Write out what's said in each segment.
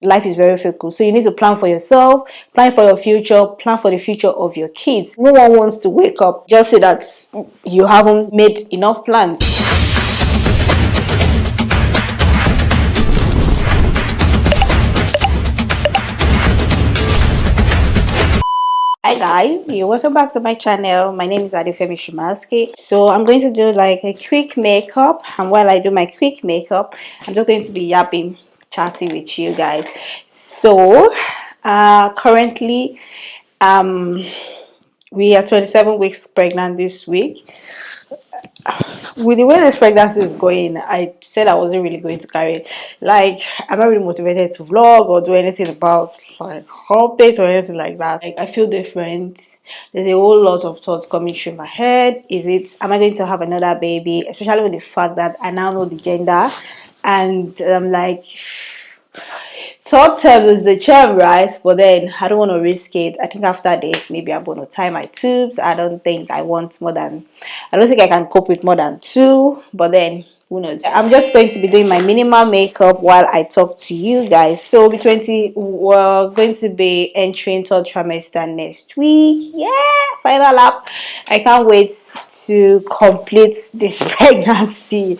life is very fickle. So you need to plan for yourself, plan for your future, plan for the future of your kids. No one wants to wake up just say that you haven't made enough plans. Hi guys, you're welcome back to my channel. My name is Adefemi Shimaski. So I'm going to do like a quick makeup, and while I do my quick makeup, I'm just going to be yapping, chatting with you guys. So currently we are 27 weeks pregnant this week. With the way this pregnancy is going, I said I wasn't really going to carry it. Like, I'm not really motivated to vlog or do anything about like updates or anything like that. Like, I feel different. There's a whole lot of thoughts coming through my head. Am I going to have another baby? Especially with the fact that I now know the gender, and I'm like, third term is the charm, right? But then I don't want to risk it. I think after this, maybe I'm going to tie my tubes. I don't think I can cope with more than two. But then who knows? I'm just going to be doing my minimal makeup while I talk to you guys. So we're going to be entering third trimester next week. Yeah, final lap. I can't wait to complete this pregnancy.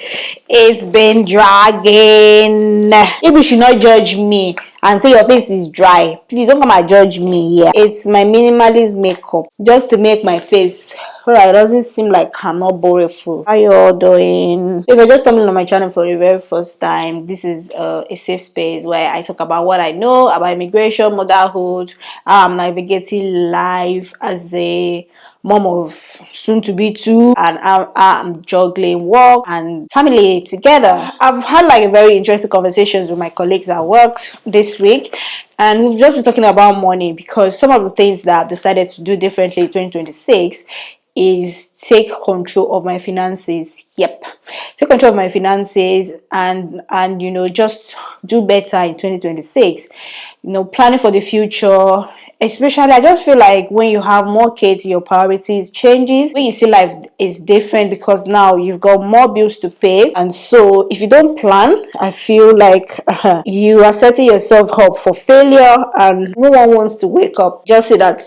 It's been dragging. If you should not judge me and say your face is dry, please don't come and judge me here. It's my minimalist makeup just to make my face it doesn't seem like I'm not boreful. How you all doing? If you're just coming on my channel for the very first time, this is a safe space where I talk about what I know about immigration, motherhood, how I'm navigating life as a mom of soon to be two, and I'm juggling work and family together. I've had like a very interesting conversations with my colleagues at work this week, and we've just been talking about money, because some of the things that I've decided to do differently in 2026 is take control of my finances. Yep, take control of my finances, and just do better in 2026. Planning for the future. Especially, I just feel like when you have more kids, your priorities changes. When you see life is different, because now you've got more bills to pay, and so if you don't plan, I feel like you are setting yourself up for failure, and no one wants to wake up just say that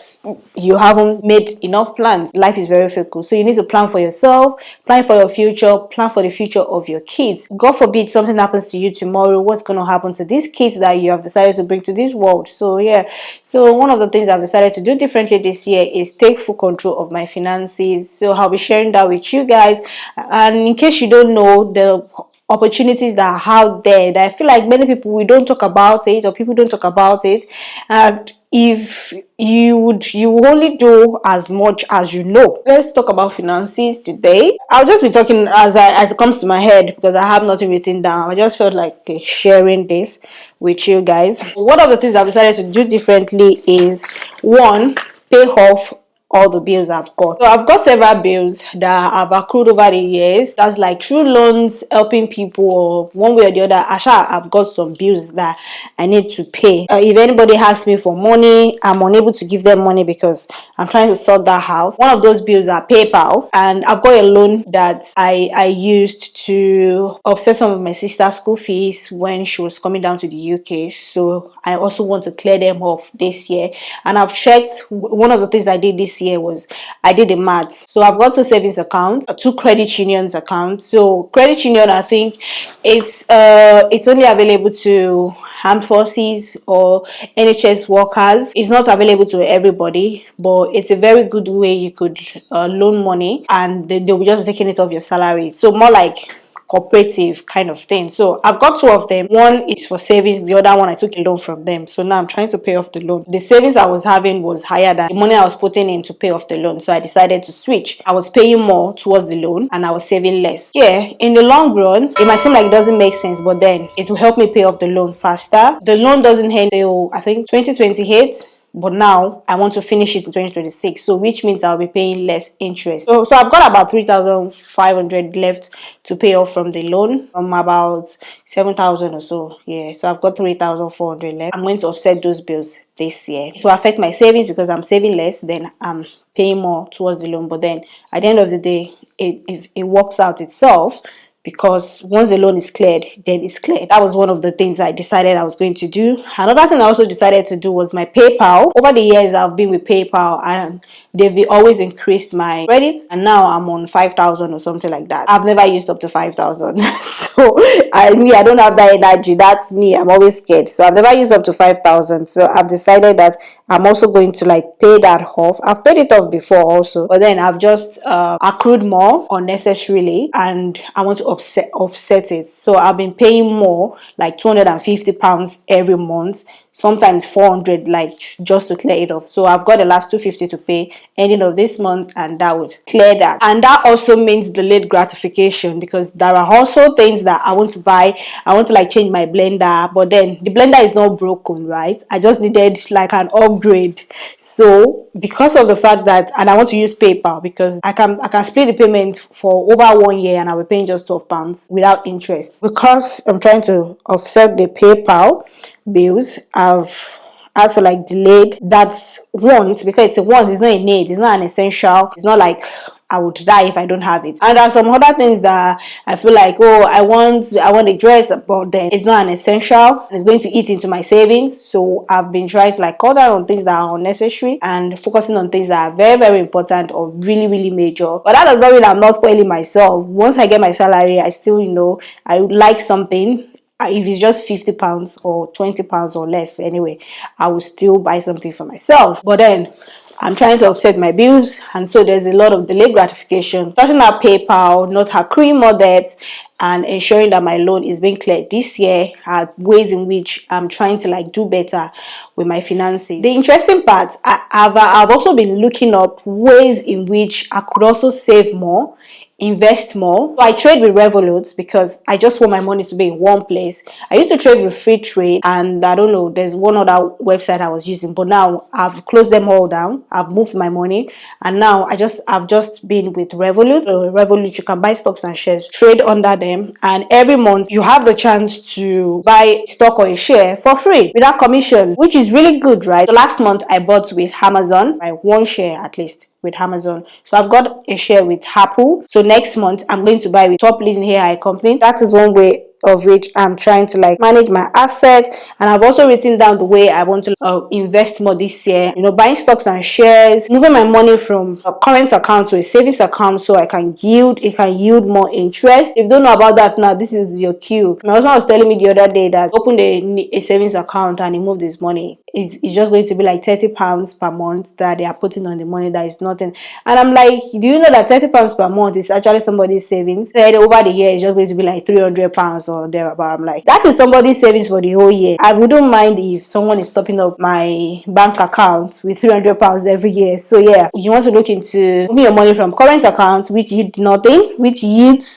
you haven't made enough plans. Life is very fickle, so you need to plan for yourself, plan for your future, plan for the future of your kids. God forbid something happens to you tomorrow. What's going to happen to these kids that you have decided to bring to this world? So yeah, so one of the things I've decided to do differently this year is take full control of my finances. So I'll be sharing that with you guys, and in case you don't know, the opportunities that are out there that I feel like many people we don't talk about it, or people don't talk about it, and if you only do as much as you know. Let's talk about finances today. I'll just be talking as it comes to my head, because I have nothing written down. I just felt like sharing this with you guys. One of the things I've decided to do differently is, one, pay off all the bills I've got. So I've got several bills that I've accrued over the years. That's like through loans, helping people, or one way or the other. I've got some bills that I need to pay. If anybody asks me for money, I'm unable to give them money because I'm trying to sort that out. One of those bills are PayPal, and I've got a loan that I used to offset some of my sister's school fees when she was coming down to the UK. So I also want to clear them off this year, and I've checked. One of the things I did this year was I did the maths. So I've got two savings accounts, two credit unions accounts. So credit union, I think it's only available to armed forces or NHS workers. It's not available to everybody, but it's a very good way you could loan money, and they'll be just taking it off your salary. So more like cooperative kind of thing. So I've got two of them. One is for savings, the other one I took a loan from them. So now I'm trying to pay off the loan. The savings I was having was higher than the money I was putting in to pay off the loan, so I decided to switch. I was paying more towards the loan and I was saving less. Yeah, in the long run it might seem like it doesn't make sense, but then it will help me pay off the loan faster. The loan doesn't end till I think 2028, but now I want to finish it in 2026, so which means I'll be paying less interest. So I've got about 3,500 left to pay off from the loan, from about 7,000 or so. Yeah, so I've got 3,400 left. I'm going to offset those bills this year. So affect my savings, because I'm saving less, then I'm paying more towards the loan. But then at the end of the day, it works out itself because once the loan is cleared, then it's cleared. That was one of the things I decided I was going to do. Another thing I also decided to do was my PayPal. Over the years I've been with PayPal, and they've always increased my credits, and now I'm on 5,000 or something like that. I've never used up to 5,000 so I don't have that energy. That's me, I'm always scared, so I've never used up to 5,000. So I've decided that I'm also going to like pay that off. I've paid it off before also, but then I've just accrued more unnecessarily, and I want to offset it. So I've been paying more, like £250 every month, sometimes 400, like just to clear it off. So I've got the last 250 to pay ending of this month, and that would clear that. And that also means delayed gratification, because there are also things that I want to buy. I want to like change my blender, but then the blender is not broken, right? I just needed like an upgrade. So because of the fact that, and I want to use PayPal, because I can split the payment for over 1 year, and I will pay just £12 without interest. Because I'm trying to offset the PayPal bills, I've had to like delayed that want, because it's a want, it's not a need, it's not an essential, it's not like I would die if I don't have it. And there are some other things that I feel like, oh, I want a dress, but then it's not an essential and it's going to eat into my savings. So I've been trying to like cut down on things that are unnecessary and focusing on things that are very, very important or really, really major. But that does not mean I'm not spoiling myself. Once I get my salary, I still, I would like something. If it's just £50 or £20 or less, anyway, I will still buy something for myself. But then I'm trying to offset my bills, and so there's a lot of delayed gratification. Starting out PayPal, not accruing more debt, and ensuring that my loan is being cleared this year are ways in which I'm trying to like do better with my finances. The interesting part, I've also been looking up ways in which I could also save more, invest more. So I trade with Revolut because I just want my money to be in one place. I used to trade with Free Trade, and I don't know, there's one other website I was using, but now I've closed them all down. I've moved my money, and now I've just been with Revolut. Revolut, you can buy stocks and shares, trade under them, and every month you have the chance to buy stock or a share for free without commission, which is really good, right? So last month I bought with Amazon, by one share at least with Amazon. So I've got a share with Apple. So next month I'm going to buy with top leading AI company. That is one way of which I'm trying to like manage my assets. And I've also written down the way I want to invest more this year, buying stocks and shares, moving my money from a current account to a savings account so it can yield more interest. If you don't know about that now, this is your cue. My husband was telling me the other day that open a savings account and he moved his money. It's just going to be like £30 per month that they are putting on the money. That is nothing. And I'm like, do you know that £30 per month is actually somebody's savings? Said over the year it's just going to be like £300 or thereabout. I'm like, that is somebody's savings for the whole year. I wouldn't mind if someone is topping up my bank account with £300 every year. So yeah, you want to look into moving your money from current account, which yields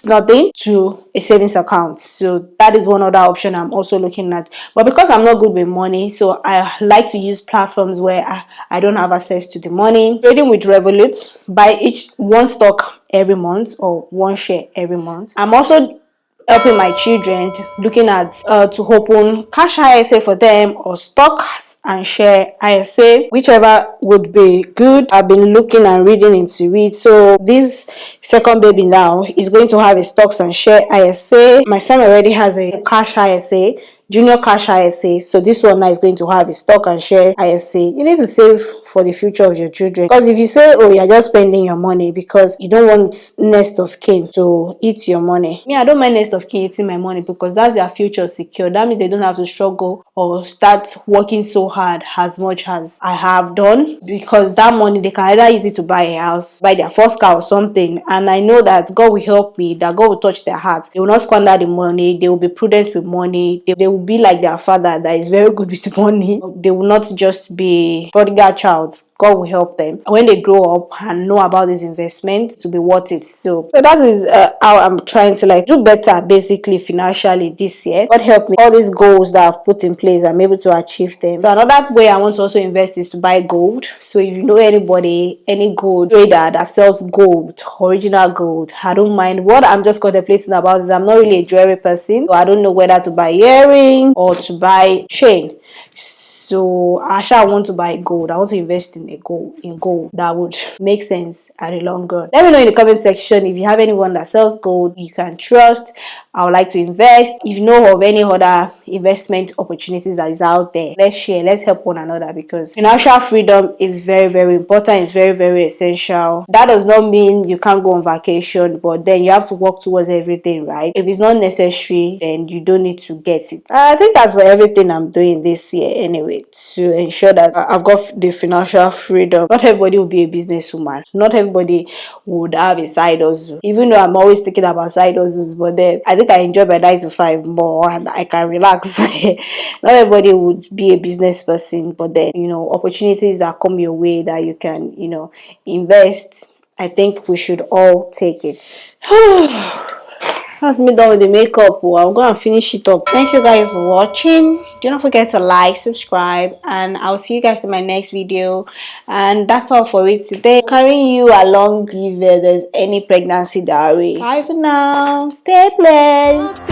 nothing, to a savings account. So that is one other option I'm also looking at. But because I'm not good with money, so I like to use platforms where I don't have access to the money. Trading with Revolut, buy each one stock every month or one share every month. I'm also helping my children, looking at to open cash ISA for them or stocks and share ISA, whichever would be good. I've been looking and reading into it. So this second baby now is going to have a stocks and share ISA. My son already has a cash ISA, junior cash ISA. So this one now is going to have a stock and share ISA. You need to save for the future of your children, because if you say, oh, you're just spending your money because you don't want nest of kin to eat your money. I don't mind nest of kin eating my money, because that's their future secure. That means they don't have to struggle or start working so hard as much as I have done, because that money they can either use it to buy a house, buy their first car or something. And I know that God will help me, that God will touch their hearts. They will not squander the money. They will be prudent with money. They will be like their father that is very good with money. They will not just be prodigal child. God will help them when they grow up and know about these investments to be worth it. So that is how I'm trying to like do better basically financially this year. God help me, all these goals that I've put in place, I'm able to achieve them. So another way I want to also invest is to buy gold. So if you know anybody, any gold trader that sells gold, original gold, I don't mind. What I'm just contemplating about is I'm not really a jewelry person, so I don't know whether to buy earring or to buy chain. So Asha, I want to buy gold. I want to invest in gold that would make sense at the long run. Let me know in the comment section if you have anyone that sells gold you can trust. I would like to invest. If you know of any other investment opportunities that is out there, let's share, let's help one another, because financial freedom is very, very important. It's very, very essential. That does not mean you can't go on vacation, but then you have to work towards everything, right? If it's not necessary, then you don't need to get it. I think that's everything I'm doing this year anyway, to ensure that I've got the financial freedom. Not everybody will be a businesswoman. Not everybody would have a side hustle. Even though I'm always thinking about side hustles, but then I think I enjoy my 9 to 5 more and I can relax. Not everybody would be a business person, but then, opportunities that come your way that you can, invest, I think we should all take it. That's me done with the makeup. I'll go and finish it up. Thank you guys for watching. Do not forget to like, subscribe, and I'll see you guys in my next video. And that's all for it today. Carrying you along if there's any pregnancy diary. Bye for now. Stay blessed.